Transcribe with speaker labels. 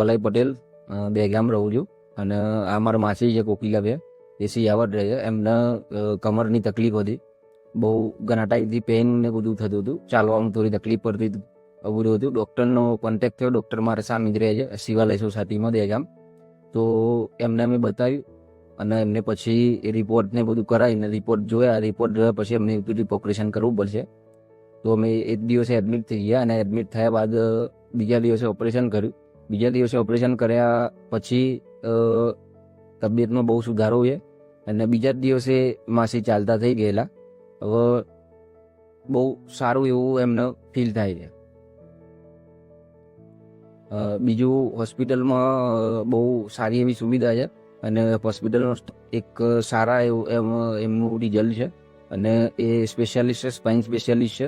Speaker 1: વલાઈ પટેલ, દહેગામ રહું છું. અને આ મારા માસી છે કોકિલાબેન, એ સિયાવટ રહે છે. એમને કમરની તકલીફ હતી, બહુ ઘણા ટાઈમથી પેઇન ને બધું થતું હતું, ચાલવામાં થોડી તકલીફ પડતી હતી, આવું બધું હતું. ડૉક્ટરનો કોન્ટેક્ટ થયો, ડૉક્ટર મારા સામે જ રહે છે શિવાલય સોસાયટીમાં દહેગામ. તો એમને અમે બતાવ્યું અને એમને પછી એ રિપોર્ટને બધું કરાવીને રિપોર્ટ જોયા પછી એમને ઓપરેશન કરવું પડશે. તો અમે એક દિવસે એડમિટ થઈ ગયા અને એડમિટ થયા બાદ બીજા દિવસે ઓપરેશન કર્યું. બીજા દિવસે ઓપરેશન કર્યા પછી તબિયતમાં બહુ સુધારો છે અને બીજા જ દિવસે માસી ચાલતા થઈ ગયેલા. હવે બહુ સારું એવું એમને ફીલ થાય છે. બીજું હોસ્પિટલમાં બહુ સારી એવી સુવિધા છે અને હોસ્પિટલનો એક સારા એવું એમનું રિઝલ્ટ છે અને એ સ્પેશિયાલિસ્ટ છે, સ્પાઇન સ્પેશિયાલિસ્ટ છે.